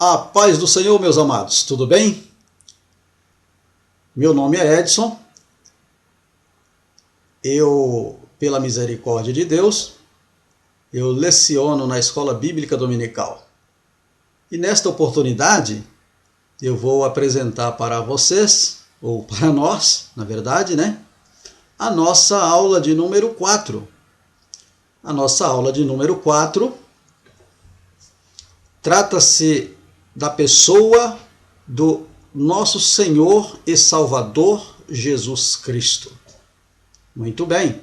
A paz do Senhor, meus amados, tudo bem? Meu nome é Edson. Pela misericórdia de Deus, eu leciono na Escola Bíblica Dominical. E nesta oportunidade, eu vou apresentar para vocês, ou para nós, na verdade, a nossa aula de número 4. A nossa aula de número 4 trata-se da pessoa do nosso Senhor e Salvador Jesus Cristo. Muito bem.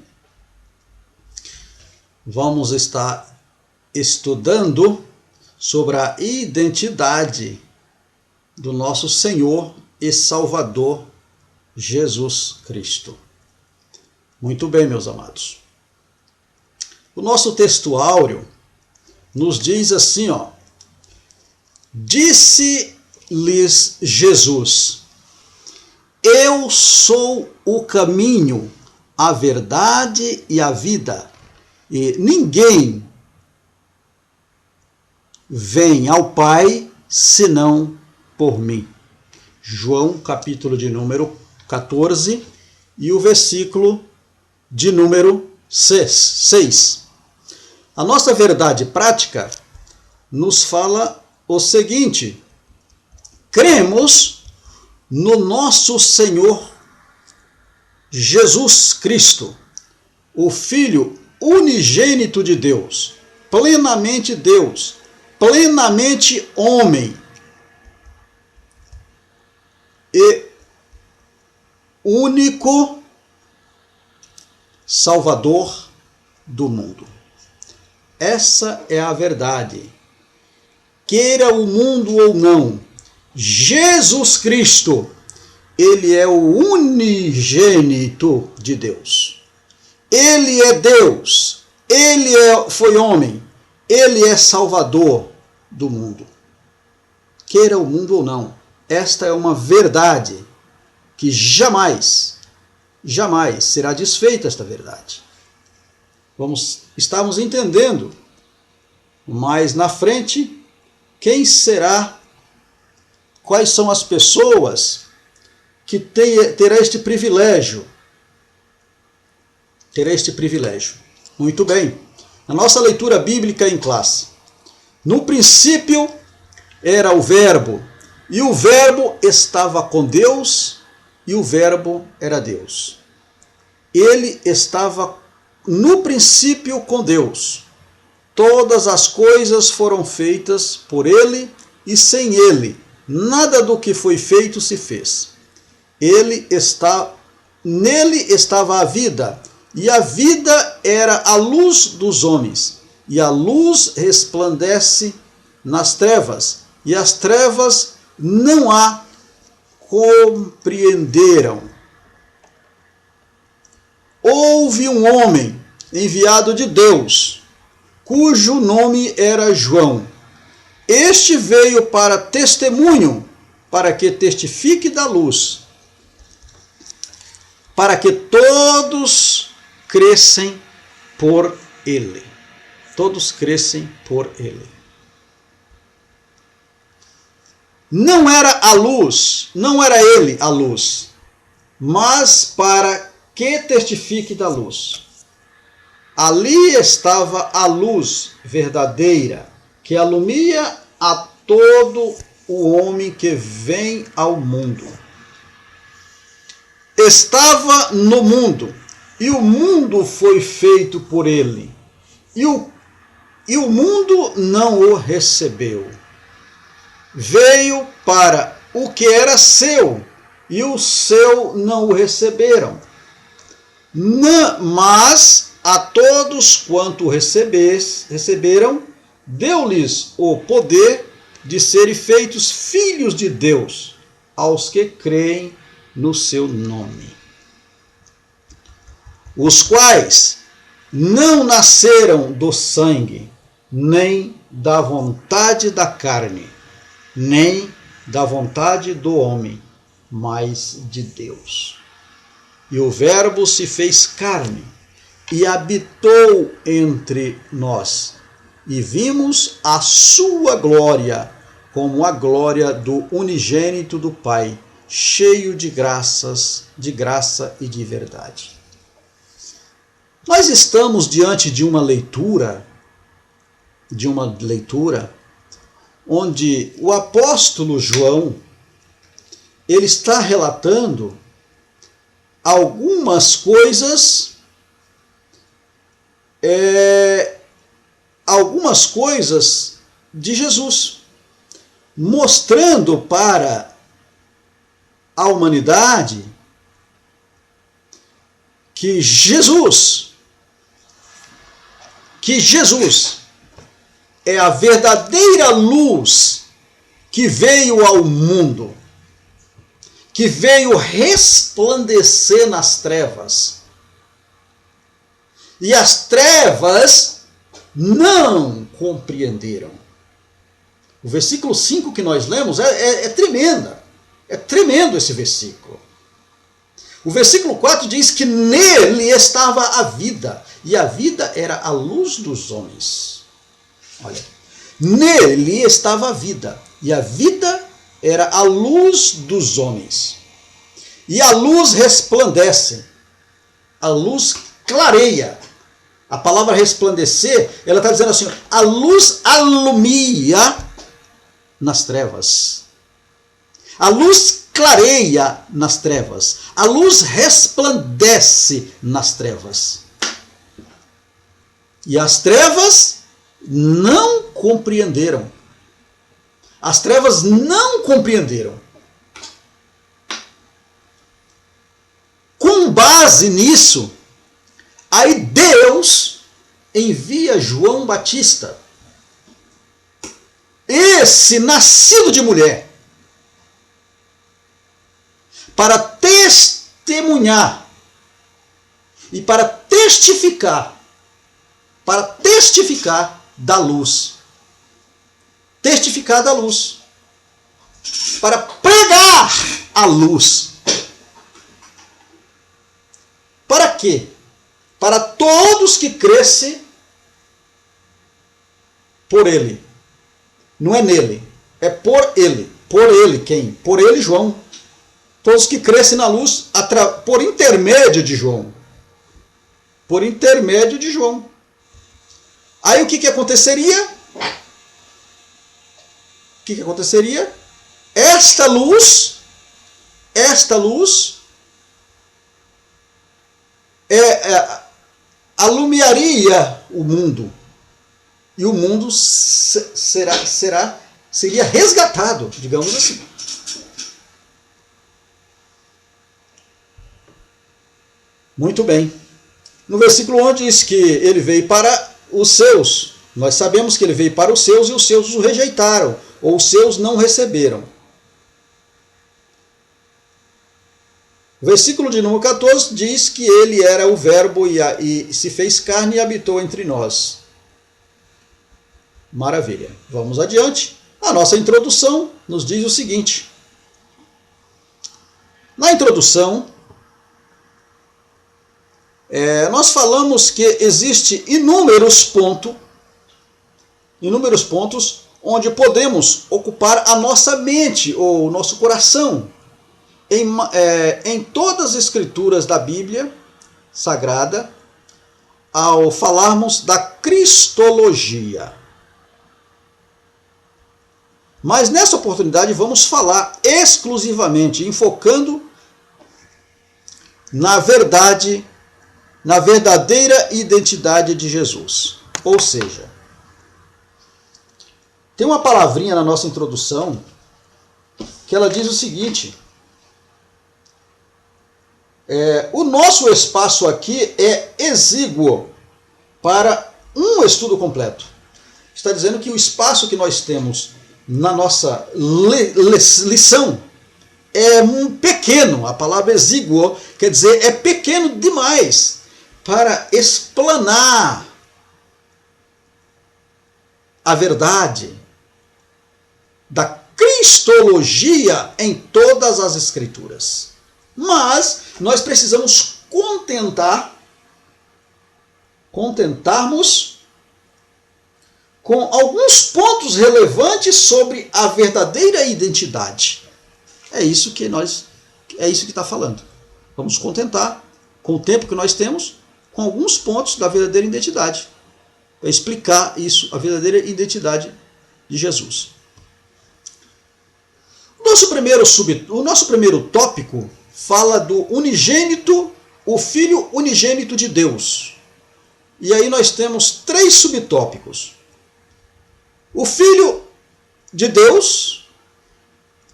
Vamos estar estudando sobre a identidade do nosso Senhor e Salvador Jesus Cristo. Muito bem, meus amados. O nosso texto áureo nos diz assim, Disse-lhes Jesus: Eu sou o caminho, a verdade e a vida, e ninguém vem ao Pai senão por mim. João, capítulo de número 14 e o versículo de número 6. A nossa verdade prática nos fala o seguinte: cremos no nosso Senhor Jesus Cristo, o Filho unigênito de Deus, plenamente homem e único Salvador do mundo. Essa é a verdade. Queira o mundo ou não, Jesus Cristo, ele é o unigênito de Deus. Ele é Deus, ele foi homem, ele é Salvador do mundo. Queira o mundo ou não, esta é uma verdade que jamais será desfeita, esta verdade. Estamos entendendo mais na frente quem será, quais são as pessoas que terá este privilégio. Muito bem. Na nossa leitura bíblica em classe, no princípio era o Verbo, e o Verbo estava com Deus, e o Verbo era Deus. Ele estava no princípio com Deus. Todas as coisas foram feitas por ele, e sem ele nada do que foi feito se fez. Nele estava a vida, e a vida era a luz dos homens, e a luz resplandece nas trevas, e as trevas não a compreenderam. Houve um homem enviado de Deus, cujo nome era João. Este veio para testemunho, para que testifique da luz, para que todos crescem por ele. Todos crescem por ele. Não era a luz, não era ele a luz, mas para que testifique da luz. Ali estava a luz verdadeira, que alumia a todo o homem que vem ao mundo. Estava no mundo, e o mundo foi feito por ele, e o mundo não o recebeu. Veio para o que era seu, e o seu não o receberam. Mas a todos quanto receberam, deu-lhes o poder de serem feitos filhos de Deus, aos que creem no seu nome. Os quais não nasceram do sangue, nem da vontade da carne, nem da vontade do homem, mas de Deus. E o Verbo se fez carne e habitou entre nós, e vimos a sua glória, como a glória do unigênito do Pai, cheio de graça e de verdade. Nós estamos diante de uma leitura onde o apóstolo João, ele está relatando algumas coisas de Jesus, mostrando para a humanidade que Jesus é a verdadeira luz que veio ao mundo, que veio resplandecer nas trevas. E as trevas não compreenderam. O versículo 5 que nós lemos é tremenda. É tremendo esse versículo. O versículo 4 diz que nele estava a vida, e a vida era a luz dos homens. Olha, nele estava a vida, e a vida era a luz dos homens. E a luz resplandece, a luz clareia. A palavra resplandecer, ela está dizendo assim, a luz alumia nas trevas. A luz clareia nas trevas. A luz resplandece nas trevas. E as trevas não compreenderam. As trevas não compreenderam. Com base nisso, aí Deus envia João Batista, esse nascido de mulher, para testemunhar e para testificar da luz. Testificar da luz. Para pregar a luz. Para quê? Para todos que crescem por ele. Não é nele, é por ele. Por ele quem? Por ele, João. Todos que crescem na luz por intermédio de João. Por intermédio de João. Aí o que aconteceria? O que aconteceria? Esta luz alumiaria o mundo. E o mundo seria resgatado, digamos assim. Muito bem. No versículo 1 diz que ele veio para os seus. Nós sabemos que ele veio para os seus e os seus o rejeitaram, ou os seus não receberam. O versículo de número 14 diz que ele era o verbo e se fez carne e habitou entre nós. Maravilha. Vamos adiante. A nossa introdução nos diz o seguinte. Na introdução, nós falamos que existe inúmeros pontos onde podemos ocupar a nossa mente ou o nosso coração em todas as escrituras da Bíblia Sagrada, ao falarmos da cristologia. Mas nessa oportunidade vamos falar exclusivamente, enfocando na verdade, na verdadeira identidade de Jesus. Ou seja, tem uma palavrinha na nossa introdução que ela diz o seguinte: o nosso espaço aqui é exíguo para um estudo completo. Está dizendo que o espaço que nós temos na nossa lição é pequeno. A palavra exíguo quer dizer é pequeno demais para explanar a verdade da cristologia em todas as escrituras. Mas nós precisamos contentarmos com alguns pontos relevantes sobre a verdadeira identidade. É isso que está falando. Vamos contentar com o tempo que nós temos, com alguns pontos da verdadeira identidade, para explicar isso, a verdadeira identidade de Jesus. O nosso primeiro tópico fala do unigênito, o Filho unigênito de Deus. E aí nós temos 3 subtópicos. O Filho de Deus,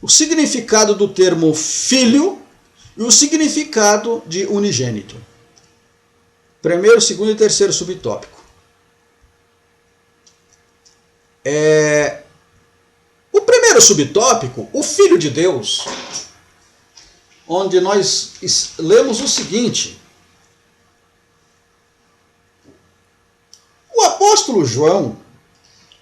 o significado do termo filho e o significado de unigênito. Primeiro, segundo e terceiro subtópico. O primeiro subtópico, o Filho de Deus, onde nós lemos o seguinte: o apóstolo João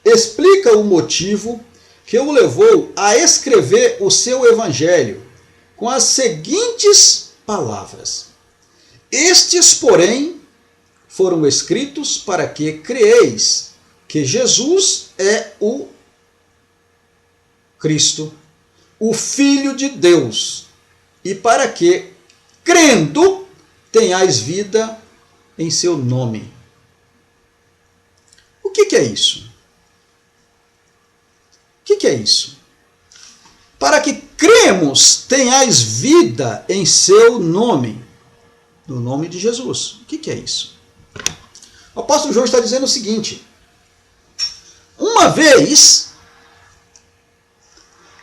explica o motivo que o levou a escrever o seu evangelho com as seguintes palavras: estes, porém, foram escritos para que creeis que Jesus é o Cristo, o Filho de Deus, e para que, crendo, tenhais vida em seu nome. O que é isso? O que é isso? Para que cremos, tenhais vida em seu nome, no nome de Jesus. O que é isso? O apóstolo João está dizendo o seguinte: uma vez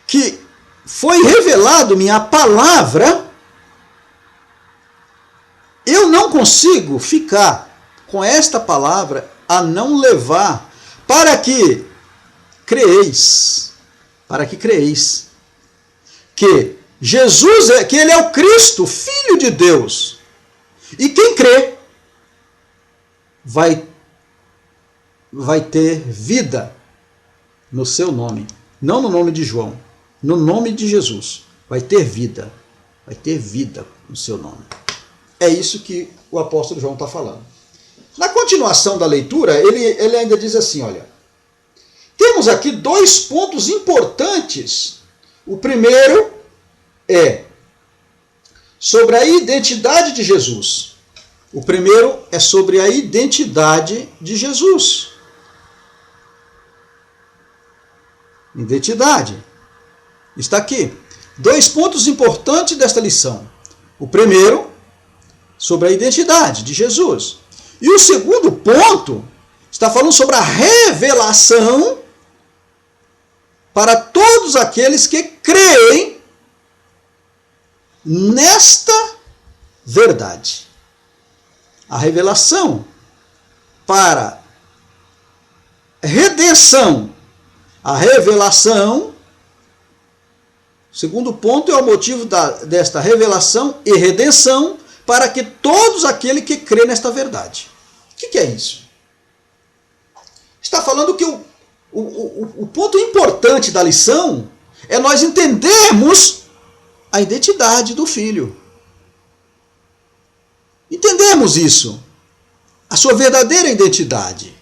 que foi revelado-me a palavra, eu não consigo ficar com esta palavra a não levar para que creeis, que Jesus que ele é o Cristo, Filho de Deus. E quem crê vai ter vida no seu nome, não no nome de João, no nome de Jesus. Vai ter vida no seu nome. É isso que o apóstolo João está falando. Na continuação da leitura, ele ainda diz assim, olha, temos aqui 2 pontos importantes. O primeiro é sobre a identidade de Jesus. O primeiro é sobre a identidade de Jesus. Identidade. Está aqui. 2 pontos importantes desta lição. O primeiro, sobre a identidade de Jesus. E o segundo ponto está falando sobre a revelação para todos aqueles que creem nesta verdade. A revelação para redenção. A revelação, segundo ponto, é o motivo desta revelação e redenção para que todos aqueles que crêem nesta verdade. O que é isso? Está falando que o ponto importante da lição é nós entendermos a identidade do Filho. Entendemos isso. A sua verdadeira identidade.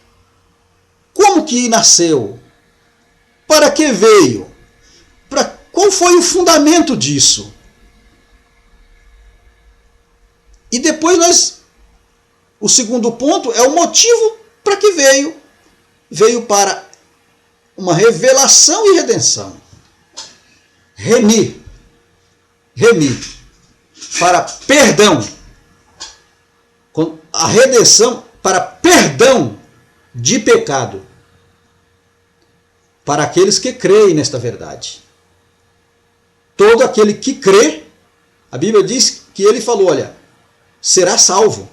Como que nasceu? Para que veio? Qual foi o fundamento disso? E depois o segundo ponto é o motivo para que veio. Veio para uma revelação e redenção. Remir. Para perdão. A redenção para perdão de pecado. Para aqueles que creem nesta verdade. Todo aquele que crê, a Bíblia diz que ele falou, olha, será salvo.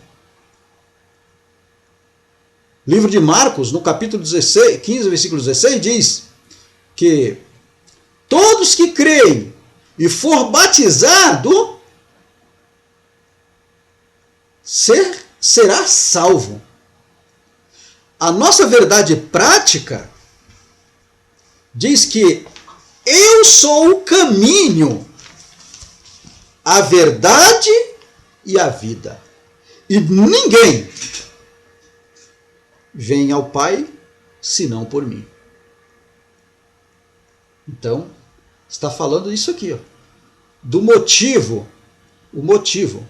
Livro de Marcos, no capítulo 15, versículo 16, diz que todos que creem e for batizado, será salvo. A nossa verdade prática diz que eu sou o caminho, a verdade e a vida. E ninguém vem ao Pai senão por mim. Então, está falando isso aqui, ó, do motivo, o motivo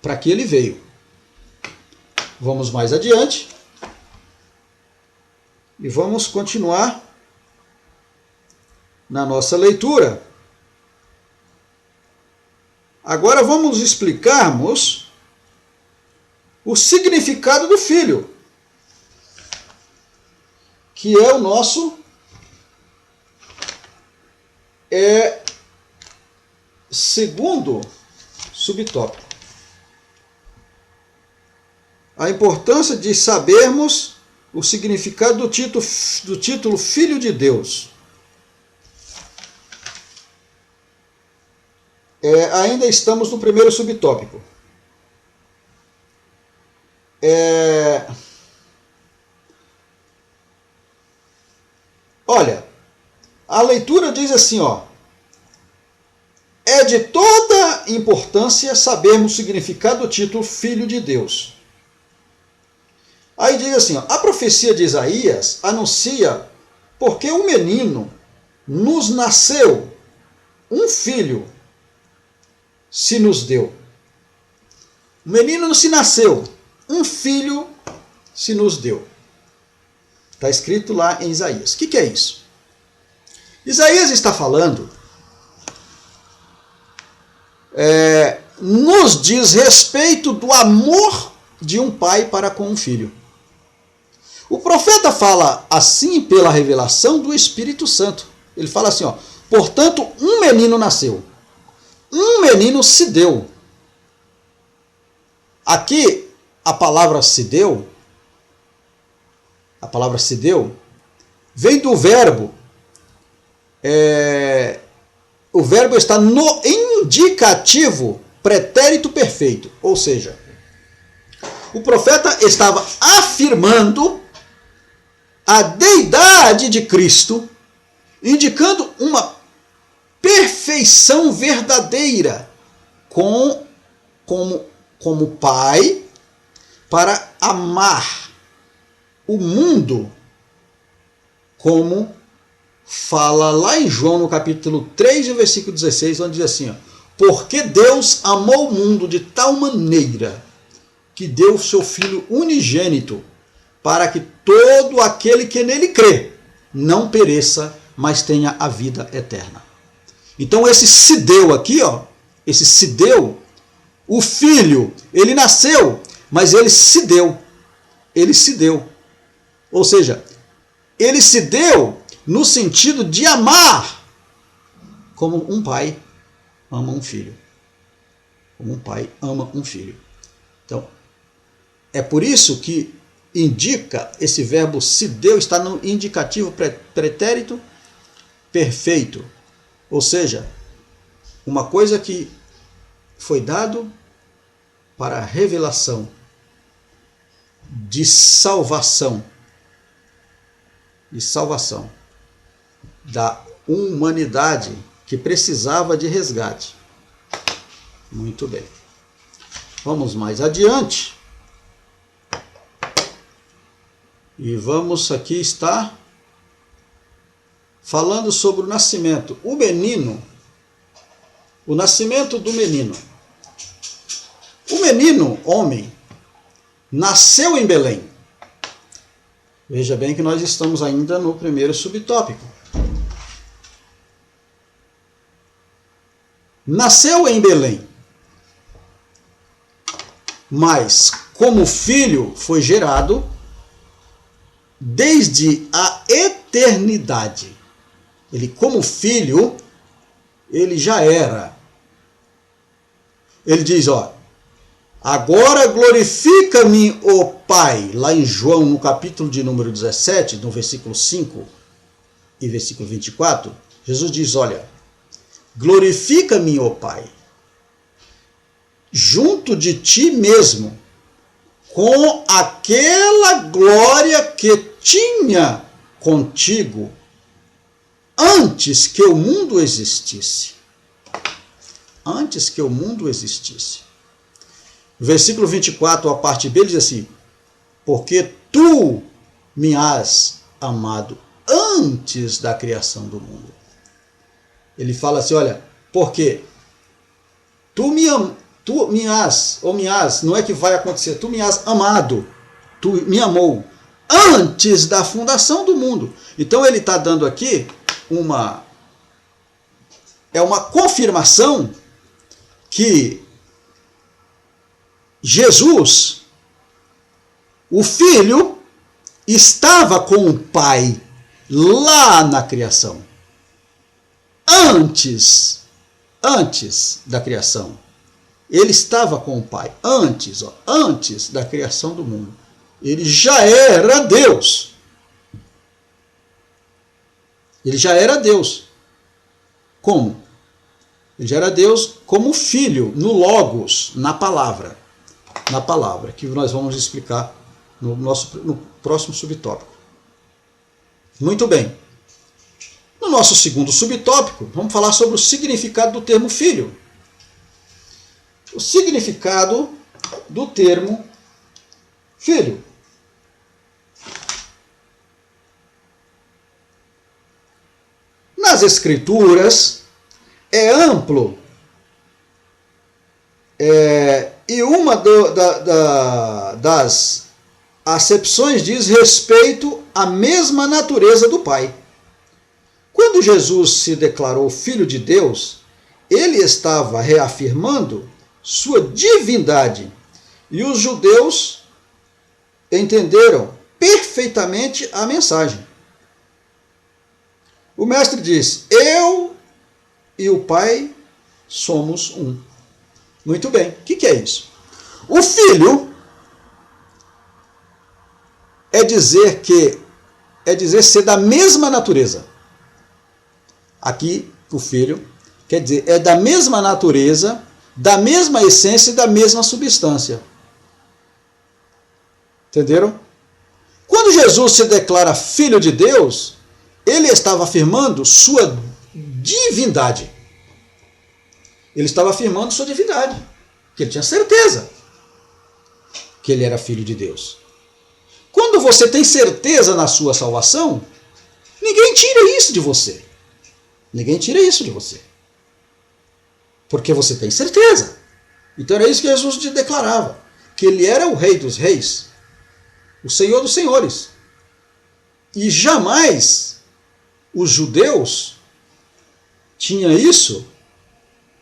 para que ele veio. Vamos mais adiante e vamos continuar na nossa leitura. Agora vamos explicarmos o significado do Filho, que é o nosso segundo subtópico. A importância de sabermos o significado do título Filho de Deus. Ainda estamos no primeiro subtópico. Olha, a leitura diz assim, ó: é de toda importância sabermos o significado do título Filho de Deus. Aí diz assim, ó, a profecia de Isaías anuncia porque um menino nos nasceu, um filho se nos deu. O menino não se nasceu, um filho se nos deu. Está escrito lá em Isaías. O que é isso? Isaías está falando, nos diz respeito do amor de um pai para com um filho. O profeta fala assim pela revelação do Espírito Santo. Ele fala assim, ó, portanto, um menino nasceu, um menino se deu. Aqui, a palavra se deu vem do verbo. O verbo está no indicativo pretérito perfeito. Ou seja, o profeta estava afirmando a deidade de Cristo, indicando uma perfeição verdadeira como pai para amar o mundo, como fala lá em João no capítulo 3, no versículo 16, onde diz assim, ó, porque Deus amou o mundo de tal maneira que deu o seu Filho unigênito, para que todo aquele que nele crê não pereça, mas tenha a vida eterna. Então esse se deu aqui, ó, esse se deu, o Filho, ele nasceu, mas ele se deu. Ele se deu. Ou seja, ele se deu no sentido de amar, como um pai ama um filho. Como um pai ama um filho. Então, é por isso que indica esse verbo se deu, está no indicativo pretérito perfeito. Ou seja, uma coisa que foi dado para a revelação de salvação da humanidade que precisava de resgate. Muito bem. Vamos mais adiante. E vamos aqui estar falando sobre o nascimento. O nascimento do menino. O menino, homem, nasceu em Belém. Veja bem que nós estamos ainda no primeiro subtópico. Nasceu em Belém, mas como filho foi gerado desde a eternidade. Ele, como filho, ele já era. Ele diz, ó, agora glorifica-me, ó Pai, lá em João, no capítulo de número 17, no versículo 5 e versículo 24, Jesus diz, olha, glorifica-me, ó Pai, junto de ti mesmo, com aquela glória que tinha contigo antes que o mundo existisse. Antes que o mundo existisse. Versículo 24, a parte B, diz assim, porque tu me has amado antes da criação do mundo. Ele fala assim, olha, porque tu me has, não é que vai acontecer, tu me has amado, tu me amou antes da fundação do mundo. Então ele está dando aqui uma confirmação que Jesus, o Filho, estava com o Pai lá na criação. Antes da criação. Ele estava com o Pai. Antes da criação do mundo. Ele já era Deus. Ele já era Deus. Como? Ele já era Deus como Filho, no Logos, na palavra. Na palavra, que nós vamos explicar no próximo subtópico. Muito bem. No nosso segundo subtópico, vamos falar sobre o significado do termo filho. O significado do termo filho. Nas Escrituras é amplo e uma das acepções diz respeito à mesma natureza do Pai. Quando Jesus se declarou Filho de Deus, ele estava reafirmando sua divindade. E os judeus entenderam perfeitamente a mensagem. O mestre diz, eu e o Pai somos um. Muito bem, o que é isso? O Filho é dizer ser da mesma natureza. Aqui, o Filho, quer dizer, é da mesma natureza, da mesma essência e da mesma substância. Entenderam? Quando Jesus se declara Filho de Deus, ele estava afirmando sua divindade. Ele estava afirmando sua divindade, porque ele tinha certeza que ele era Filho de Deus. Quando você tem certeza na sua salvação, ninguém tira isso de você. Ninguém tira isso de você. Porque você tem certeza. Então era isso que Jesus declarava. Que ele era o Rei dos Reis. O Senhor dos Senhores. E jamais os judeus tinham isso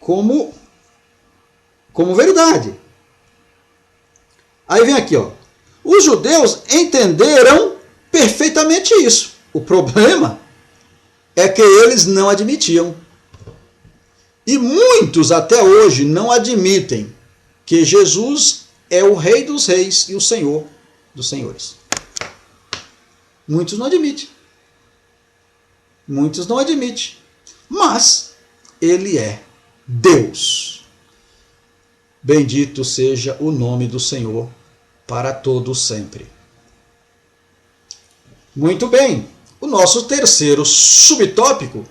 como verdade. Aí vem aqui, ó. Os judeus entenderam perfeitamente isso. O problema é que eles não admitiam. E muitos até hoje não admitem que Jesus é o Rei dos Reis e o Senhor dos Senhores. Muitos não admitem. Muitos não admitem. Mas ele é Deus. Bendito seja o nome do Senhor para todo sempre. Muito bem. O nosso terceiro subtópico,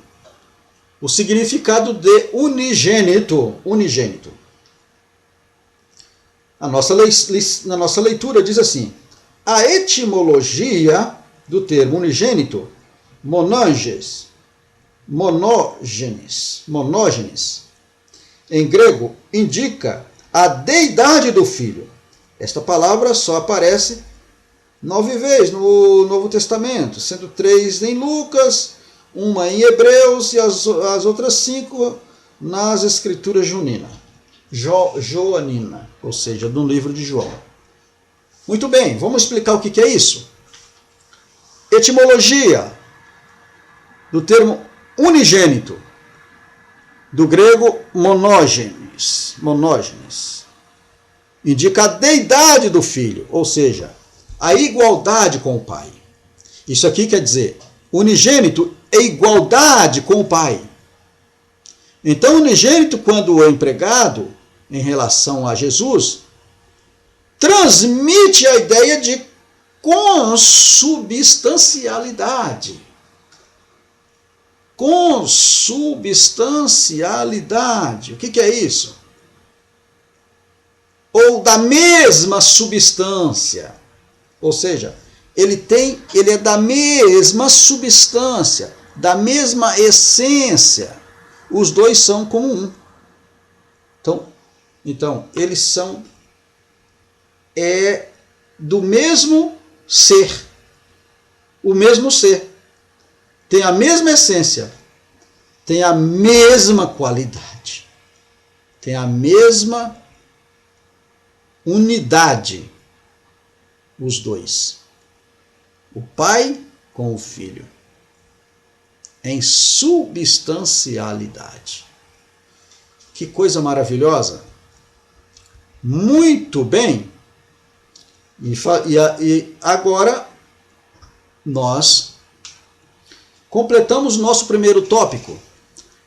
o significado de unigênito. Unigênito. Na nossa leitura diz assim, a etimologia do termo unigênito, monôgenes, em grego, indica a deidade do Filho. Esta palavra só aparece 9 vezes no Novo Testamento, sendo 3 em Lucas, uma em Hebreus e as outras 5 nas Escrituras Joanina, ou seja, do livro de João. Muito bem, vamos explicar o que é isso. Etimologia do termo unigênito, do grego monógenes, indica a deidade do Filho, ou seja, a igualdade com o Pai. Isso aqui quer dizer, unigênito é igualdade com o Pai. Então, unigênito, quando é empregado em relação a Jesus, transmite a ideia de consubstancialidade. Consubstancialidade. O que é isso? Ou da mesma substância. Ou seja, ele é da mesma substância, da mesma essência. Os dois são como um. Então eles são do mesmo ser. O mesmo ser. Tem a mesma essência. Tem a mesma qualidade. Tem a mesma unidade. Os dois. O Pai com o Filho. Em substancialidade. Que coisa maravilhosa. Muito bem. E agora nós completamos nosso primeiro tópico.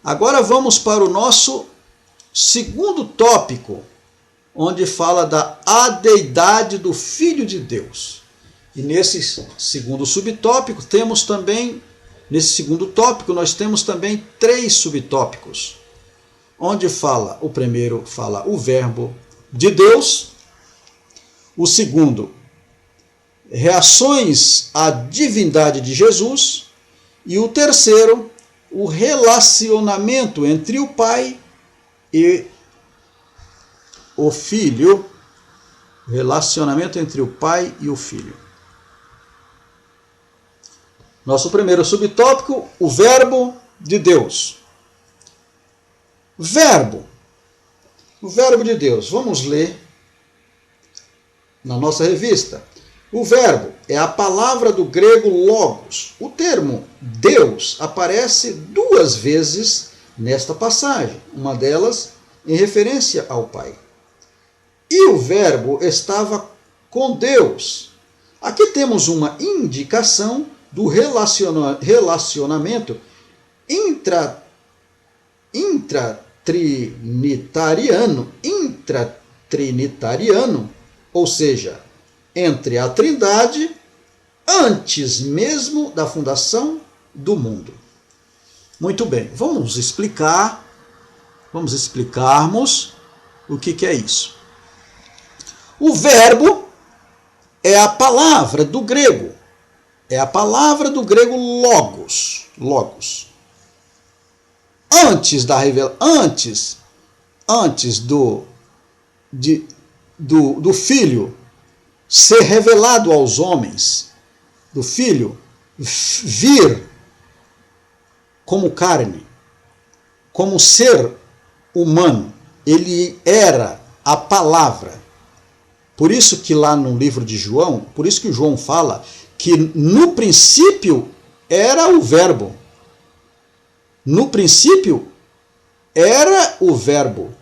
Agora vamos para o nosso segundo tópico, onde fala da adeidade do Filho de Deus. E nesse segundo subtópico temos também, nós temos também 3 subtópicos, onde o primeiro fala o Verbo de Deus, o segundo, reações à divindade de Jesus, e o terceiro, o relacionamento entre o Pai e o Filho. Relacionamento entre o Pai e o Filho. Nosso primeiro subtópico, o Verbo de Deus. Verbo. O Verbo de Deus. Vamos ler na nossa revista. O verbo é a palavra do grego logos. O termo Deus aparece 2 vezes nesta passagem, uma delas em referência ao Pai. E o verbo estava com Deus. Aqui temos uma indicação do relacionamento intratrinitariano, ou seja, entre a Trindade, antes mesmo da fundação do mundo. Muito bem, vamos explicarmos o que é isso. O verbo é a palavra do grego, logos. Antes da revelação, antes do Filho ser revelado aos homens, do Filho vir como carne, como ser humano, ele era a palavra. Por isso que lá no livro de João, por isso que o João fala que no princípio era o verbo. No princípio era o verbo.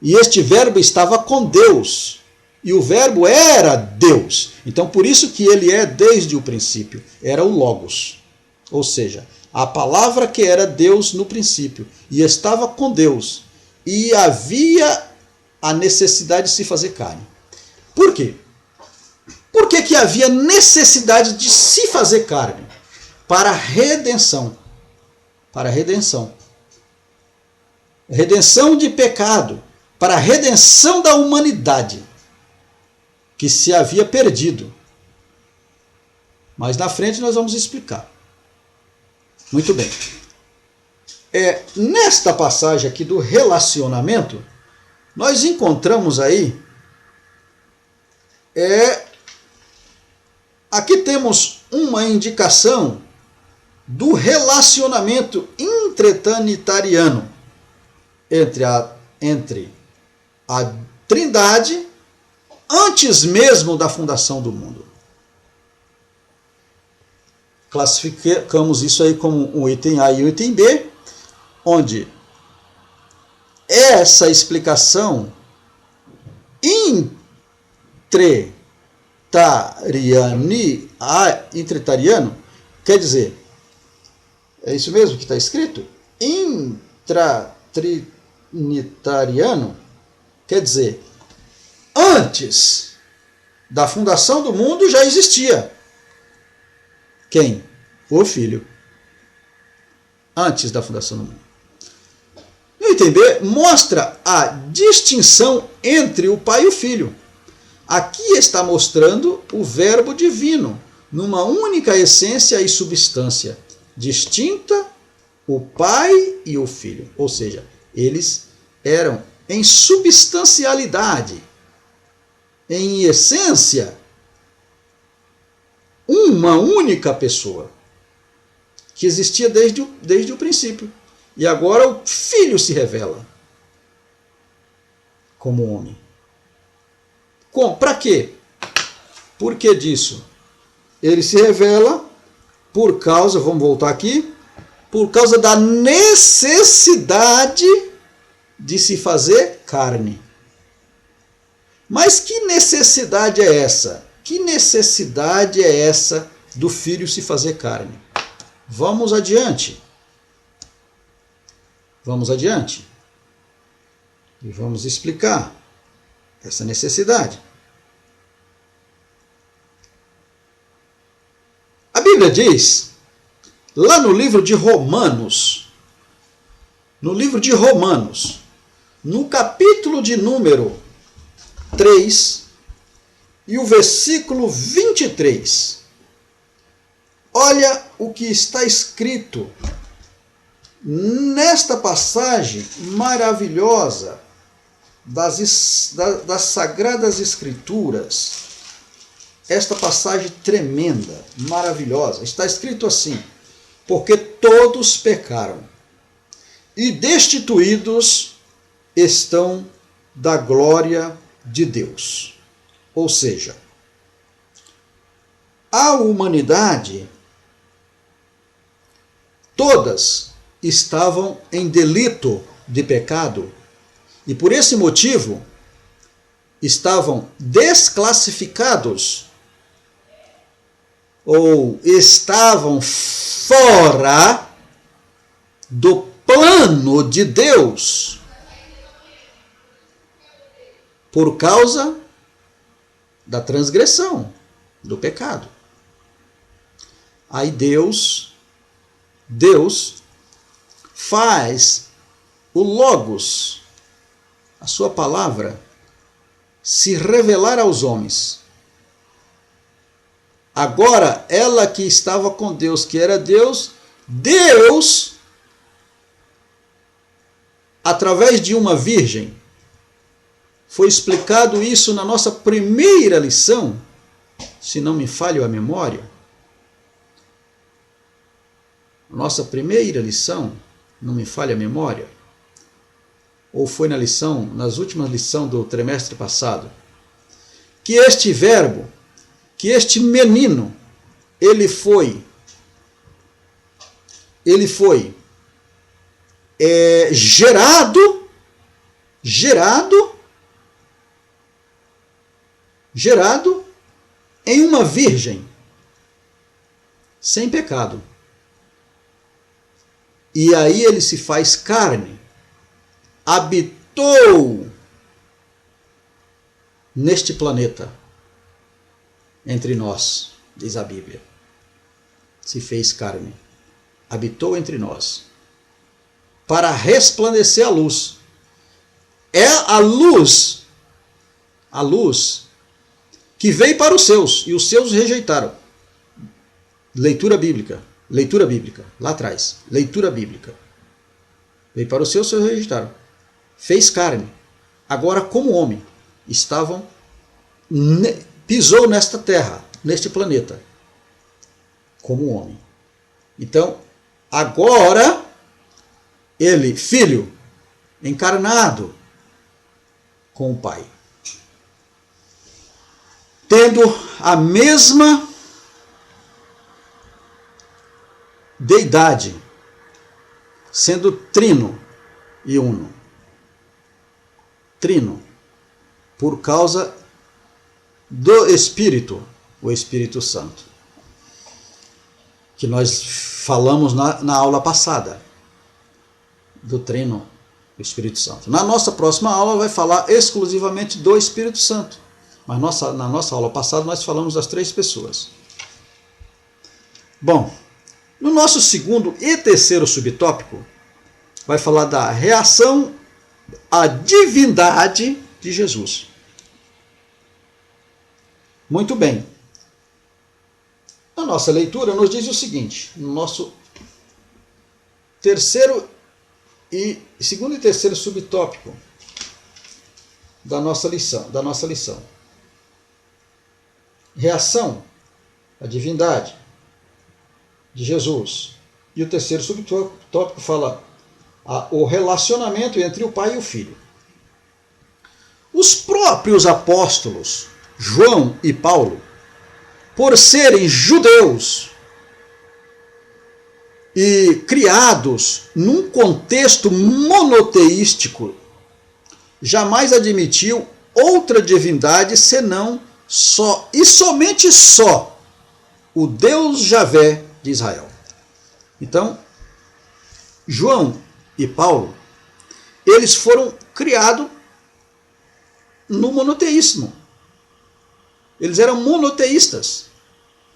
E este verbo estava com Deus. E o verbo era Deus. Então, por isso que ele é desde o princípio. Era o Logos. Ou seja, a palavra que era Deus no princípio. E estava com Deus. E havia a necessidade de se fazer carne. Por quê? Por que havia necessidade de se fazer carne? Para a redenção. Para a redenção. Redenção de pecado. Para a redenção da humanidade que se havia perdido. Mas na frente nós vamos explicar. Muito bem. Nesta passagem aqui do relacionamento, nós encontramos aí, aqui temos uma indicação do relacionamento intratrinitariano entre a Trindade antes mesmo da fundação do mundo. Classificamos isso aí como um item A e um item B, onde essa explicação intratrinitariano quer dizer, é isso mesmo que está escrito? Intratrinitariano quer dizer, antes da fundação do mundo já existia. Quem? O Filho. Antes da fundação do mundo. O item B mostra a distinção entre o Pai e o Filho. Aqui está mostrando o Verbo divino, numa única essência e substância, distinta o Pai e o Filho. Ou seja, eles eram em substancialidade, em essência, uma única pessoa, que existia desde o princípio. E agora o Filho se revela como homem. Para quê? Por que disso? Ele se revela por causa, vamos voltar aqui, por causa da necessidade de se fazer carne. Mas que necessidade é essa? Que necessidade é essa do Filho se fazer carne? Vamos adiante. Vamos adiante. E vamos explicar essa necessidade. A Bíblia diz, lá no livro de Romanos, no capítulo de número 3 e o versículo 23, olha o que está escrito nesta passagem maravilhosa das Sagradas Escrituras. Esta passagem tremenda, maravilhosa. Está escrito assim: porque todos pecaram e destituídos estão da glória de Deus. Ou seja, a humanidade, todas estavam em delito de pecado e por esse motivo estavam desclassificados ou estavam fora do plano de Deus por causa da transgressão, do pecado. Aí Deus faz o Logos, a sua palavra, se revelar aos homens. Agora, ela que estava com Deus, que era Deus, através de uma virgem, foi explicado isso na nossa primeira lição, se não me falha a memória. Nossa primeira lição, não me falha a memória, ou foi nas últimas lições do trimestre passado, que este verbo, que este menino, ele foi gerado em uma virgem, sem pecado. E aí ele se faz carne, habitou neste planeta, entre nós, diz a Bíblia. Se fez carne, habitou entre nós, para resplandecer a luz. É a luz que veio para os seus, e os seus rejeitaram. Leitura bíblica, lá atrás, leitura bíblica. Veio para os seus rejeitaram. Fez carne. Agora, como homem, pisou nesta terra, neste planeta, como homem. Então, agora, ele, filho, encarnado com o Pai, tendo a mesma deidade, sendo trino e uno. Trino, por causa do Espírito, o Espírito Santo, que nós falamos na aula passada, do trino, do Espírito Santo. Na nossa próxima aula vai falar exclusivamente do Espírito Santo, mas na nossa aula passada nós falamos das 3 pessoas. Bom, no nosso segundo e terceiro subtópico, vai falar da reação à divindade de Jesus. Muito bem. A nossa leitura nos diz o seguinte, no nosso segundo e terceiro subtópico da nossa lição. Reação à divindade de Jesus. E o terceiro subtópico fala o relacionamento entre o Pai e o Filho. Os próprios apóstolos, João e Paulo, por serem judeus e criados num contexto monoteístico, jamais admitiu outra divindade senão só e somente só o Deus Javé de Israel. Então, João e Paulo, eles foram criados no monoteísmo. Eles eram monoteístas.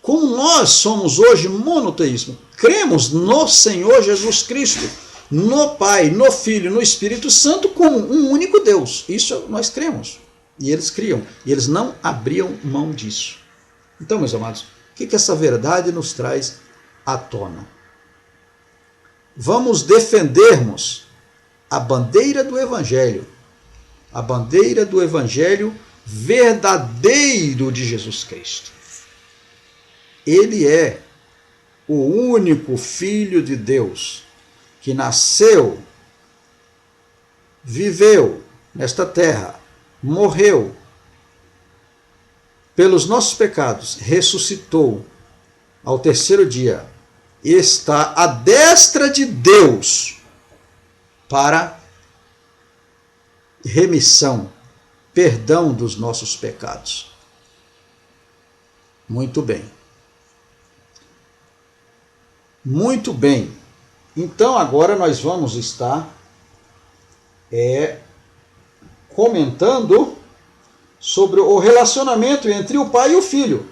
Como nós somos hoje monoteísmo. Cremos no Senhor Jesus Cristo, no Pai, no Filho, no Espírito Santo como um único Deus. Isso nós cremos. E eles criam. E eles não abriam mão disso. Então, meus amados, o que essa verdade nos traz à tona? Vamos defendermos a bandeira do Evangelho. A bandeira do Evangelho verdadeiro de Jesus Cristo. Ele é o único Filho de Deus que nasceu, viveu nesta terra, morreu pelos nossos pecados, ressuscitou ao terceiro dia e está à destra de Deus para remissão, perdão dos nossos pecados. Muito bem. Muito bem. Então agora nós vamos estar comentando sobre o relacionamento entre o pai e o filho.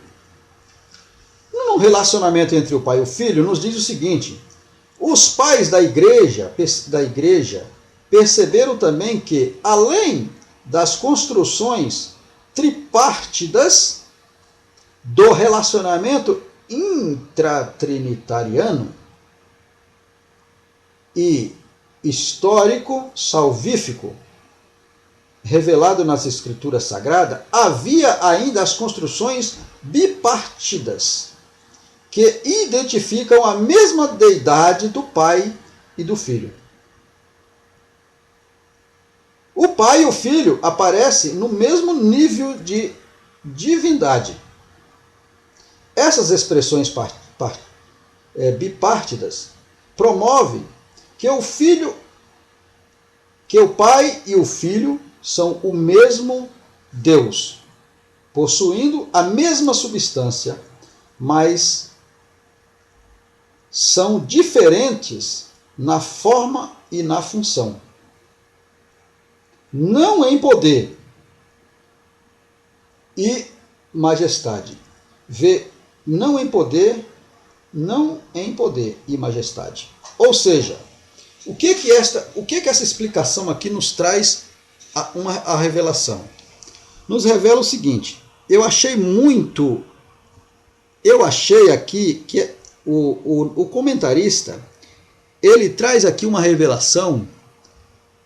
No relacionamento entre o pai e o filho, nos diz o seguinte: os pais da igreja perceberam também que, além das construções tripártidas do relacionamento intratrinitariano e histórico salvífico revelado nas Escrituras Sagradas, havia ainda as construções bipártidas que identificam a mesma deidade do Pai e do Filho. O Pai e o Filho aparecem no mesmo nível de divindade. Essas expressões bipártidas promovem que o Pai e o Filho são o mesmo Deus, possuindo a mesma substância, mas são diferentes na forma e na função. Não em poder e majestade. Não em poder e majestade. Ou seja, o que essa explicação aqui nos traz a revelação? Nos revela o seguinte: eu achei aqui que o comentarista, ele traz aqui uma revelação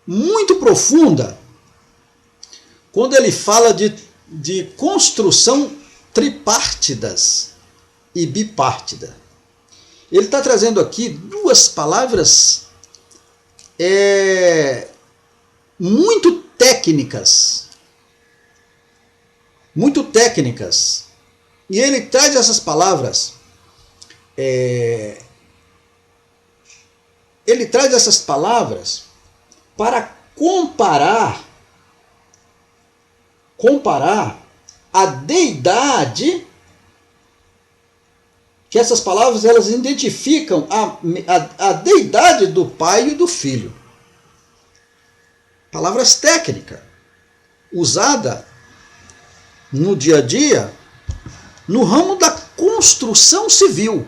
muito profunda quando ele fala de construção tripártidas e bipártida. Ele está trazendo aqui duas palavras muito técnicas. E ele traz essas palavras, para comparar a deidade, que essas palavras elas identificam a deidade do Pai e do Filho. Palavras técnicas, usada no dia a dia, no ramo da construção civil.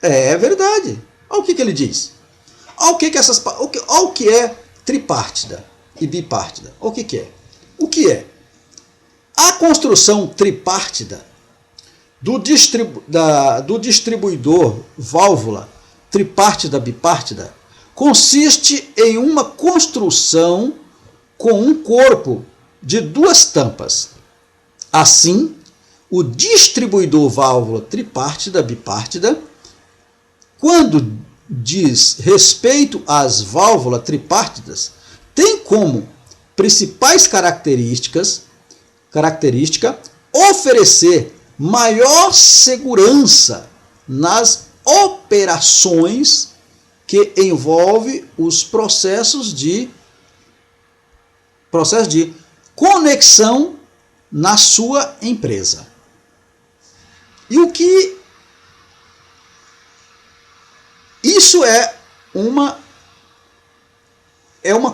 É verdade. Olha o que ele diz. Olha o que é tripártida e bipártida. Olha o que é. O que é? A construção tripártida do distribuidor válvula tripártida bipártida consiste em uma construção com um corpo de duas tampas. Assim, o distribuidor válvula tripártida bipártida, quando diz respeito às válvulas tripártidas, tem como principais característica oferecer maior segurança nas operações que envolve os processos de conexão na sua empresa. E o que isso é uma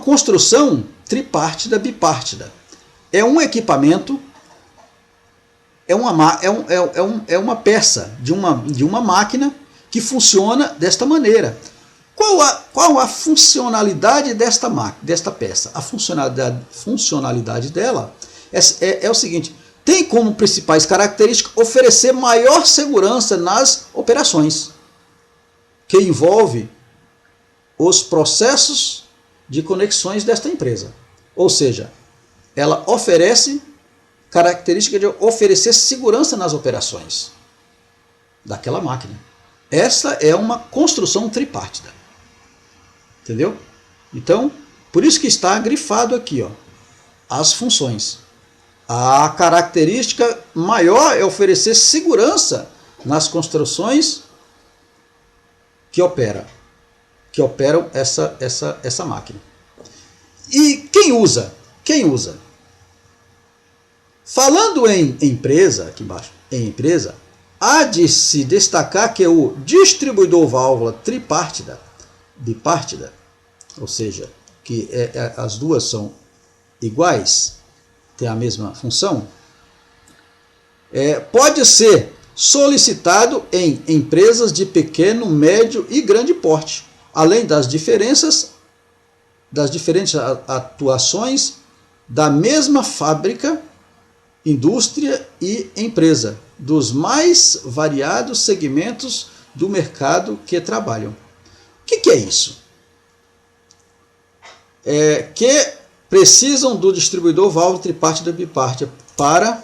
construção tripártida bipártida. É um equipamento, é uma peça de uma máquina que funciona desta maneira. Qual a funcionalidade desta peça? A funcionalidade dela é o seguinte: tem como principais características oferecer maior segurança nas operações, que envolve os processos de conexões desta empresa. Ou seja, ela oferece característica de oferecer segurança nas operações daquela máquina. Essa é uma construção tripártida. Entendeu? Então, por isso que está grifado aqui, ó, as funções. A característica maior é oferecer segurança nas construções que operam essa máquina. E quem usa? Falando em empresa, aqui embaixo, há de se destacar que o distribuidor válvula tripártida, bipártida, ou seja, que as duas são iguais, têm a mesma função, pode ser solicitado em empresas de pequeno, médio e grande porte, além das diferentes atuações da mesma fábrica, indústria e empresa, dos mais variados segmentos do mercado que trabalham. O que é isso? Que precisam do distribuidor válvula tripártida bipártida para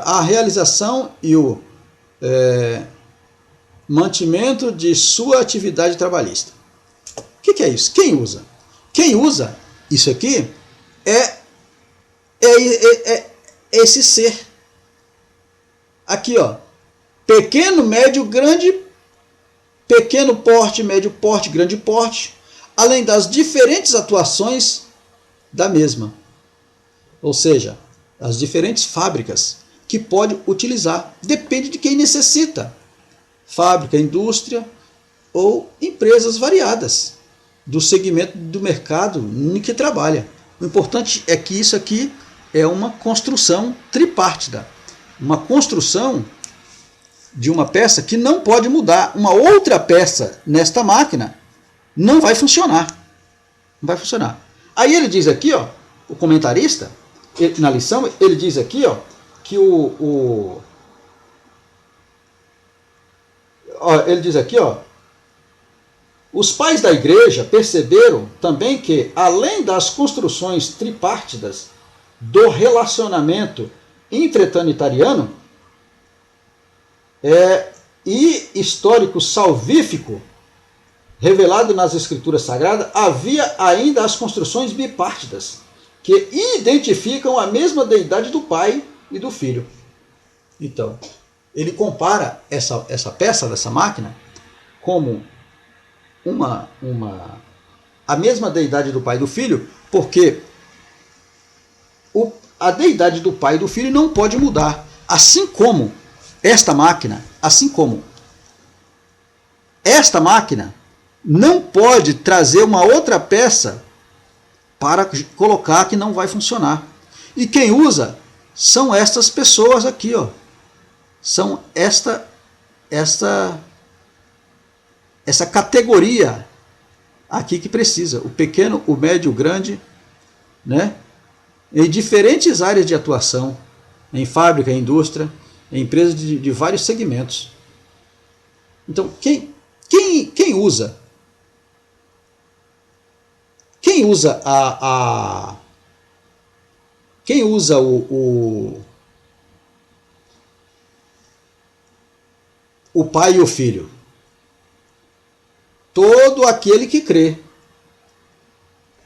a realização e o mantimento de sua atividade trabalhista. O que é isso? Quem usa? Quem usa isso aqui é esse ser. Aqui, ó. Pequeno, médio, grande, pequeno porte, médio porte, grande porte, além das diferentes atuações da mesma. Ou seja, as diferentes fábricas que pode utilizar. Depende de quem necessita. Fábrica, indústria ou empresas variadas do segmento do mercado em que trabalha. O importante é que isso aqui é uma construção tripártida. Uma construção de uma peça que não pode mudar. Uma outra peça nesta máquina não vai funcionar. Não vai funcionar. Aí ele diz aqui, ó, o comentarista, na lição, ele diz aqui, ó, que ele diz aqui, ó, os pais da igreja perceberam também que, além das construções tripártidas do relacionamento intratrinitariano e histórico salvífico revelado nas escrituras sagradas, havia ainda as construções bipártidas, que identificam a mesma deidade do Pai e do Filho. Então, ele compara essa peça dessa máquina como a mesma deidade do Pai e do Filho, porque a deidade do Pai e do Filho não pode mudar. Assim como esta máquina não pode trazer uma outra peça para colocar que não vai funcionar. E quem usa são estas pessoas aqui, ó. São essa categoria aqui que precisa. O pequeno, o médio, o grande né? Em diferentes áreas de atuação, em fábrica, em indústria, em empresas de vários segmentos. Então, quem usa? Quem usa quem usa o pai e o filho? Todo aquele que crê,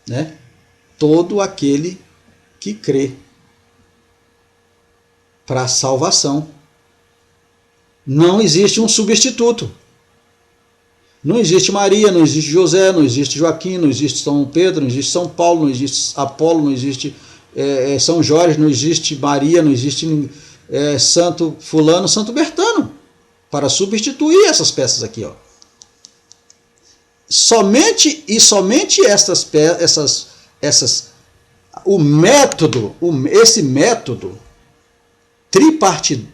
né? Todo aquele que crê para a salvação. Não existe um substituto. Não existe Maria, não existe José, não existe Joaquim, não existe São Pedro, não existe São Paulo, não existe Apolo, não existe São Jorge, não existe Maria, não existe Santo Fulano, Santo Bertano, para substituir essas peças aqui, ó. Somente o método, esse método tripartidos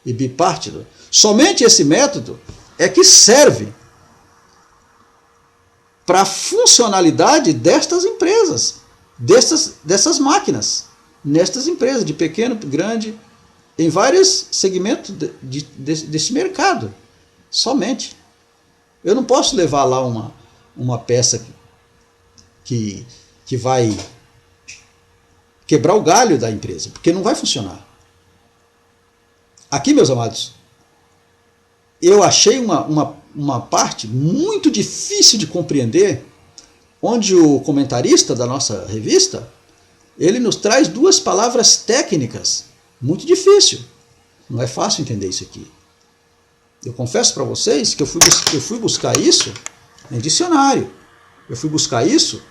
e bipartido, somente esse método é que serve para a funcionalidade destas empresas, dessas máquinas, nestas empresas, de pequeno, grande, em vários segmentos desse mercado. Somente. Eu não posso levar lá uma peça que vai quebrar o galho da empresa, porque não vai funcionar. Aqui, meus amados, eu achei uma parte muito difícil de compreender, onde o comentarista da nossa revista, ele nos traz duas palavras técnicas, muito difícil. Não é fácil entender isso aqui. Eu confesso para vocês que eu fui buscar isso em dicionário. Eu fui buscar isso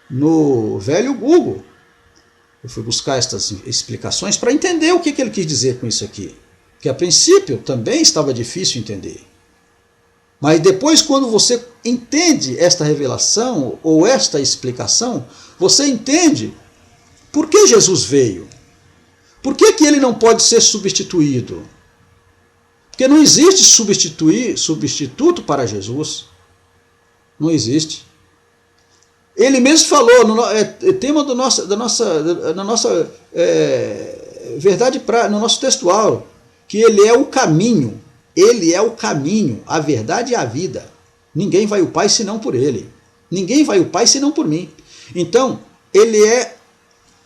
no velho Google. Eu fui buscar estas explicações para entender o que ele quis dizer com isso aqui. Que a princípio também estava difícil entender. Mas depois, quando você entende esta revelação ou esta explicação, você entende por que Jesus veio. Por que ele não pode ser substituído? Porque não existe substituto para Jesus. Não existe. Ele mesmo falou, é tema da nossa verdade, no nosso textual, que ele é o caminho. Ele é o caminho, a verdade e a vida. Ninguém vai ao Pai senão por ele. Ninguém vai ao Pai senão por mim. Então, ele é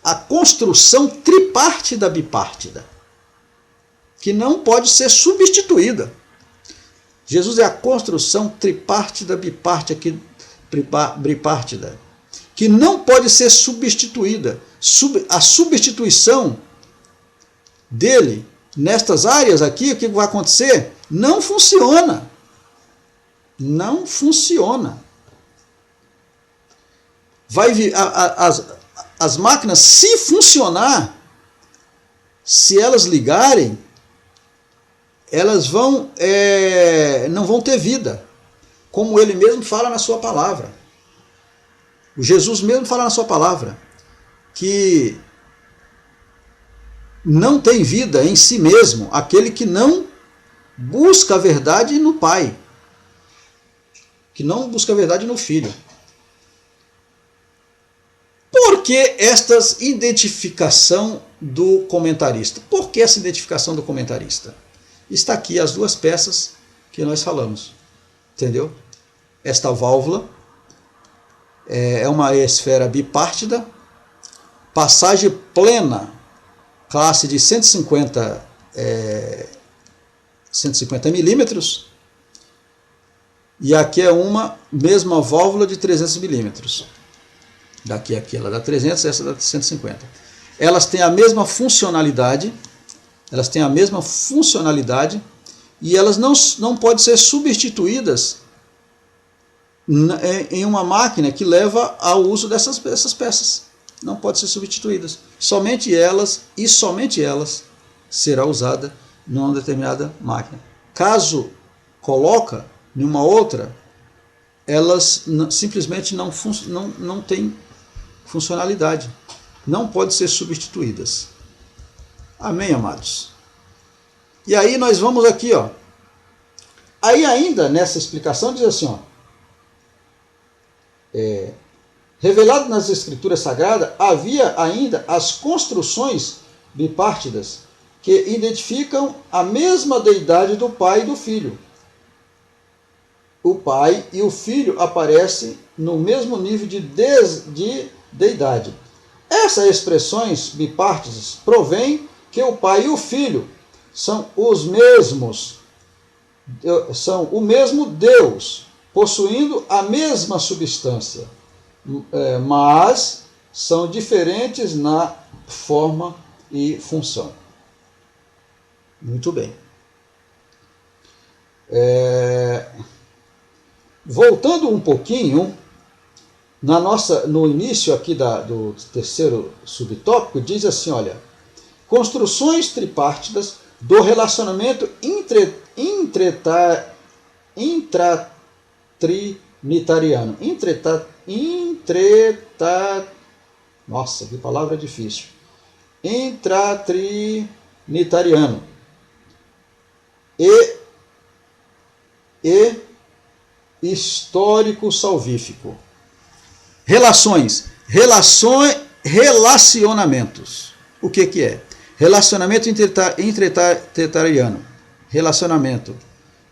a construção tripártida bipártida, que não pode ser substituída. Jesus é a construção tripártida bipártida, que não pode ser substituída. A substituição dele nestas áreas aqui, o que vai acontecer? Não funciona. Não funciona. As máquinas, se funcionar, se elas ligarem, elas não vão ter vida, como ele mesmo fala na sua palavra. O Jesus mesmo fala na sua palavra que não tem vida em si mesmo aquele que não busca a verdade no Pai, que não busca a verdade no Filho. Por que esta identificação do comentarista? Por que essa identificação do comentarista? Está aqui as duas peças que nós falamos, entendeu? Esta válvula é uma esfera bipártida, passagem plena, classe de 150 milímetros, e aqui é uma mesma válvula de 300 milímetros. Daqui ela dá 300, essa dá 150. Elas têm a mesma funcionalidade, e elas não podem ser substituídas em uma máquina que leva ao uso dessas peças. Não podem ser substituídas. Somente elas será usada numa determinada máquina. Caso coloca em uma outra, elas simplesmente não têm funcionalidade. Não podem ser substituídas. Amém, amados? E aí nós vamos aqui, ó. Aí ainda nessa explicação diz assim, ó. revelado nas Escrituras Sagradas, havia ainda as construções bipártidas, que identificam a mesma deidade do Pai e do Filho. O Pai e o Filho aparecem no mesmo nível de deidade. Essas expressões bipártidas provêm que o Pai e o Filho são os mesmos, são o mesmo Deus, possuindo a mesma substância, mas são diferentes na forma e função. Muito bem. Voltando um pouquinho, no início aqui do terceiro subtópico, diz assim, olha, construções tripártidas do relacionamento intratrinitariano. Nossa, que palavra difícil. Intratrinitariano. E histórico salvífico. Relacionamentos. O que é? Relacionamento intratrinitariano. Relacionamento.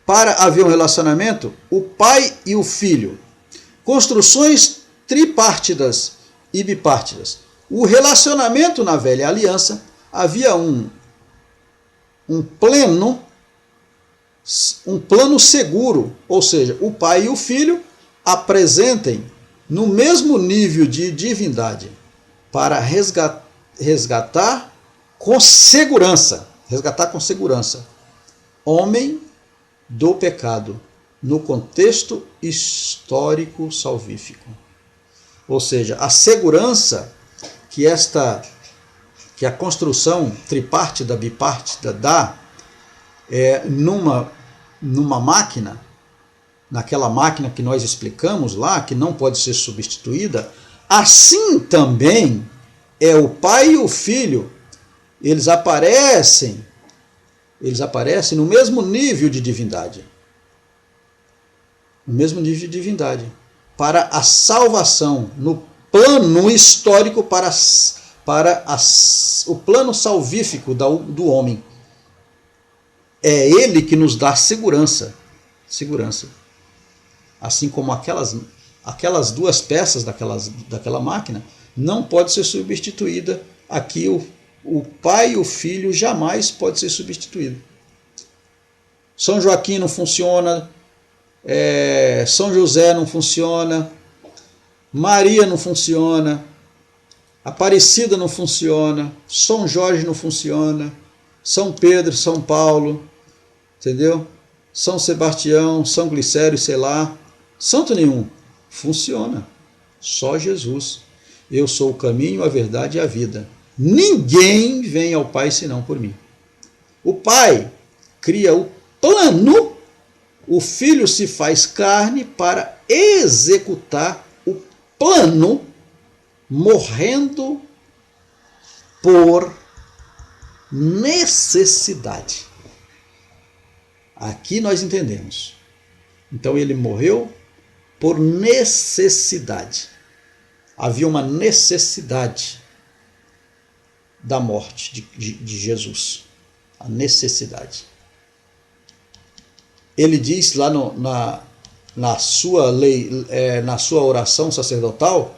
Para haver um relacionamento, o pai e o filho. Construções tripártidas e bipártidas. O relacionamento na velha aliança havia um plano seguro, ou seja, o pai e o filho apresentem no mesmo nível de divindade para resgatar com segurança homem do pecado no contexto histórico salvífico. Ou seja, a segurança que a construção tripártida, bipártida dá numa máquina, naquela máquina que nós explicamos lá, que não pode ser substituída, assim também é o pai e o filho, eles aparecem no mesmo nível de divindade. No mesmo nível de divindade. Para a salvação, no plano histórico, o plano salvífico do homem. É ele que nos dá segurança. Assim como aquelas duas peças daquela máquina, não pode ser substituída. Aqui o pai e o filho jamais pode ser substituído. São Joaquim não funciona, São José não funciona, Maria não funciona, Aparecida não funciona, São Jorge não funciona, São Pedro, São Paulo, entendeu? São Sebastião, São Glicério, sei lá, santo nenhum, funciona, só Jesus. Eu sou o caminho, a verdade e a vida. Ninguém vem ao Pai senão por mim. O Pai cria o plano, o Filho se faz carne para executar o plano, morrendo por necessidade. Aqui nós entendemos. Então ele morreu por necessidade. Havia uma necessidade da morte de Jesus. A necessidade. Ele diz lá na sua lei, na sua oração sacerdotal,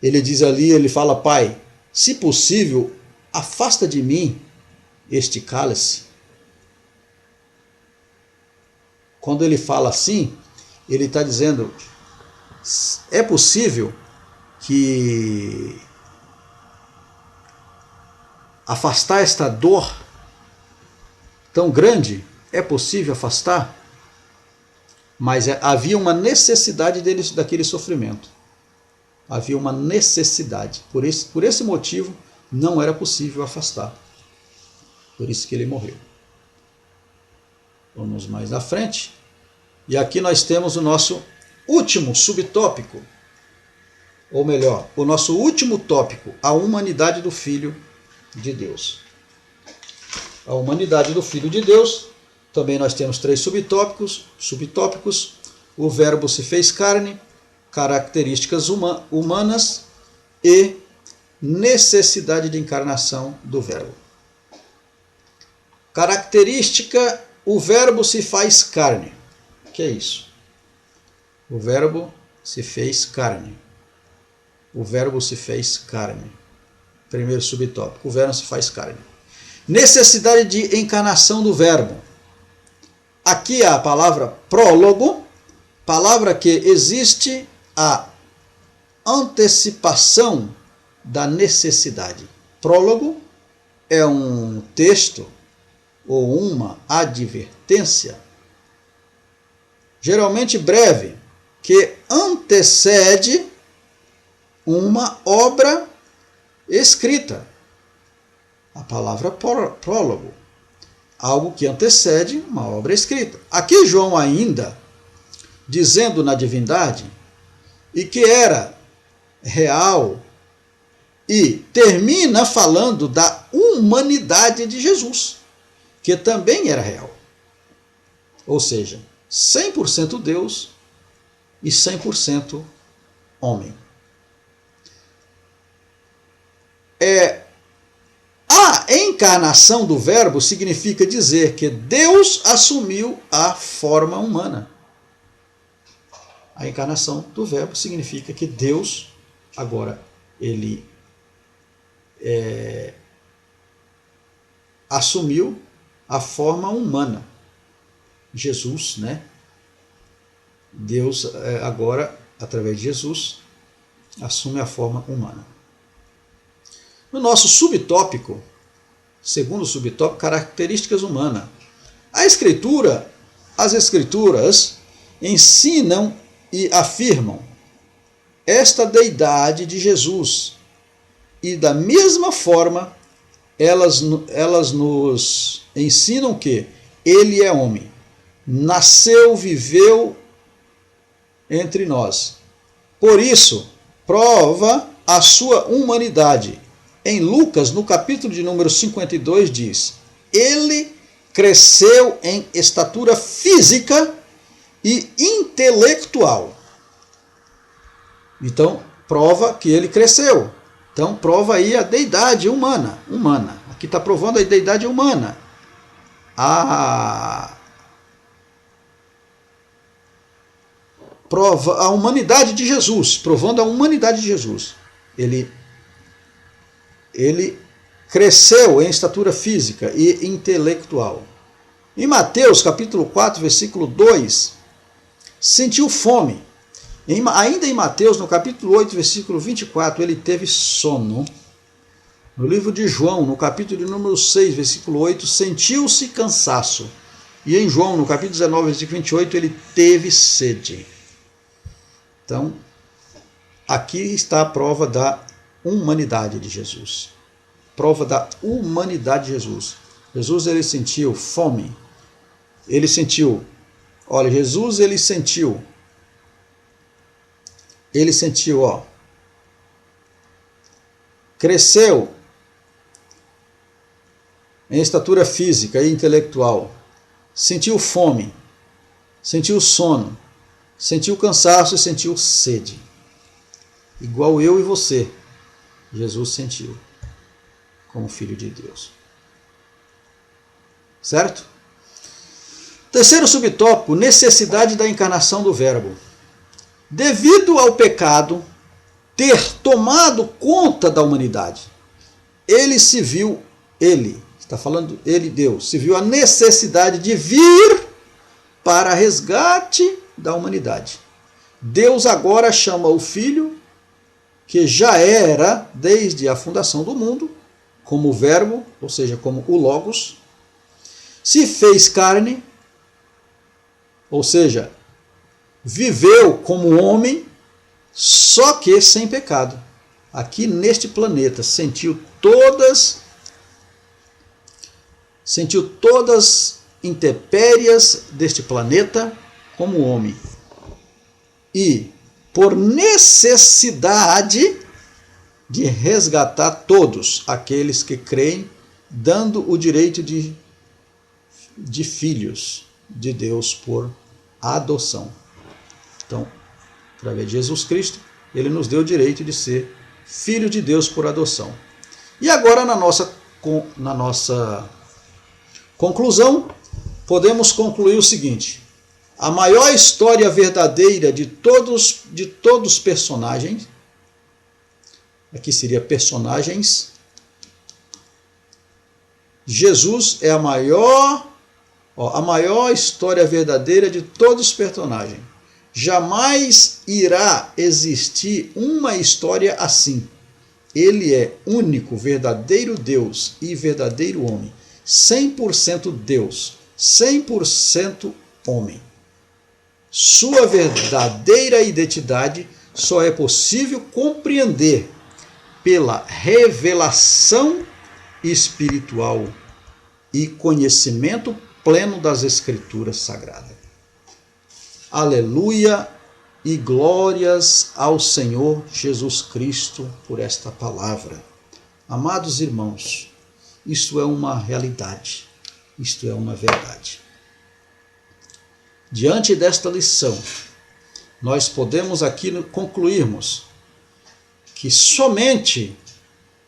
ele diz ali, ele fala, Pai, se possível, afasta de mim este cálice. Quando ele fala assim, ele está dizendo, é possível que afastar esta dor tão grande, é possível afastar? Mas havia uma necessidade daquele sofrimento. Havia uma necessidade. Por esse motivo, não era possível afastar. Por isso que ele morreu. Vamos mais à frente. E aqui nós temos o nosso último subtópico. Ou melhor, o nosso último tópico, a humanidade do Filho de Deus. A humanidade do Filho de Deus. Também nós temos 3 subtópicos. O Verbo se fez carne, características humanas e necessidade de encarnação do Verbo. Característica, o Verbo se faz carne. O que é isso? O Verbo se fez carne. O Verbo se fez carne. Primeiro subtópico, o Verbo se faz carne. Necessidade de encarnação do Verbo. Aqui há a palavra prólogo, palavra que existe a antecipação da necessidade. Prólogo é um texto ou uma advertência, geralmente breve, que antecede uma obra escrita. A palavra prólogo, algo que antecede uma obra escrita. Aqui João ainda, dizendo na divindade, e que era real, e termina falando da humanidade de Jesus, que também era real. Ou seja, 100% Deus e 100% homem. A encarnação do Verbo significa dizer que Deus assumiu a forma humana. A encarnação do Verbo significa que Deus, agora, ele assumiu a forma humana. Jesus, né? Deus agora, através de Jesus, assume a forma humana. No nosso subtópico, segundo subtópico, características humanas. As Escrituras ensinam e afirmam esta deidade de Jesus. E da mesma forma, elas nos ensinam que ele é homem. Nasceu, viveu entre nós. Por isso, prova a sua humanidade. Em Lucas, no capítulo de número 52, diz: ele cresceu em estatura física e intelectual. Então, prova que ele cresceu. Então, prova aí a deidade humana. Aqui está provando a deidade humana. Prova a humanidade de Jesus, provando a humanidade de Jesus. Ele cresceu em estatura física e intelectual. Em Mateus, capítulo 4, versículo 2, sentiu fome. Ainda em Mateus, no capítulo 8, versículo 24, ele teve sono. No livro de João, no capítulo de número 6, versículo 8, sentiu-se cansaço. E em João, no capítulo 19, versículo 28, ele teve sede. Então, aqui está a prova da humanidade de Jesus. Prova da humanidade de Jesus. Jesus, ele sentiu fome. Jesus, ele sentiu, cresceu em estatura física e intelectual, sentiu fome, sentiu sono, sentiu cansaço e sentiu sede. Igual eu e você, Jesus sentiu, como Filho de Deus. Certo? Terceiro subtópico, necessidade da encarnação do Verbo. Devido ao pecado ter tomado conta da humanidade, Deus, se viu a necessidade de vir para resgate da humanidade. Deus agora chama o Filho, que já era desde a fundação do mundo, como o Verbo, ou seja, como o Logos, se fez carne, ou seja, viveu como homem, só que sem pecado. Aqui neste planeta, sentiu todas intempéries deste planeta como homem. E por necessidade de resgatar todos aqueles que creem, dando o direito de filhos de Deus por adoção. Então, através de Jesus Cristo, ele nos deu o direito de ser filho de Deus por adoção. E agora, na nossa conclusão, podemos concluir o seguinte: a maior história verdadeira de todos os personagens, aqui seria personagens, Jesus é a maior história verdadeira de todos os personagens. Jamais irá existir uma história assim. Ele é único, verdadeiro Deus e verdadeiro homem. 100% Deus, 100% homem. Sua verdadeira identidade só é possível compreender pela revelação espiritual e conhecimento pleno das Escrituras Sagradas. Aleluia e glórias ao Senhor Jesus Cristo por esta palavra. Amados irmãos, isto é uma realidade, isto é uma verdade. Diante desta lição, nós podemos aqui concluirmos que somente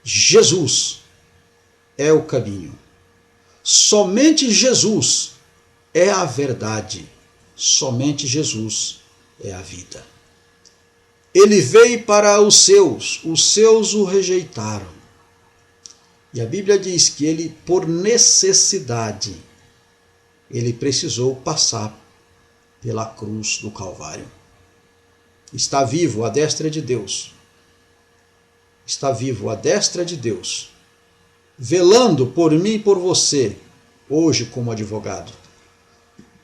Jesus é o caminho. Somente Jesus é a verdade. Somente Jesus é a vida. Ele veio para os seus o rejeitaram. E a Bíblia diz que ele, por necessidade, ele precisou passar pela cruz do Calvário. Está vivo à destra de Deus. Está vivo à destra de Deus, velando por mim e por você, hoje como advogado.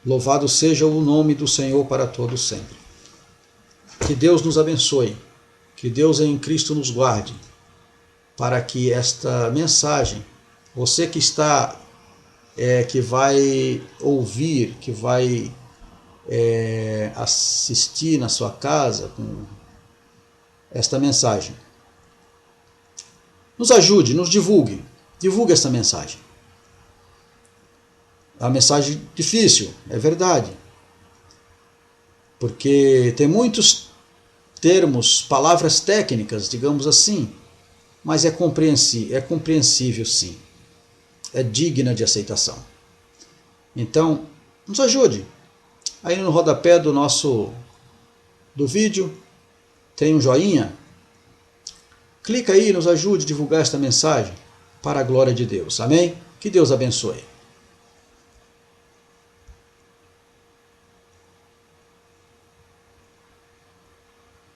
Louvado seja o nome do Senhor para todo sempre. Que Deus nos abençoe, que Deus em Cristo nos guarde, para que esta mensagem, você que está, que vai ouvir, que vai assistir na sua casa com esta mensagem, nos ajude, nos divulgue esta mensagem. É uma mensagem difícil, é verdade, porque tem muitos termos, palavras técnicas, digamos assim, mas é compreensível sim, é digna de aceitação. Então, nos ajude. Aí no rodapé do vídeo tem um joinha. Clica aí, nos ajude a divulgar esta mensagem para a glória de Deus. Amém? Que Deus abençoe.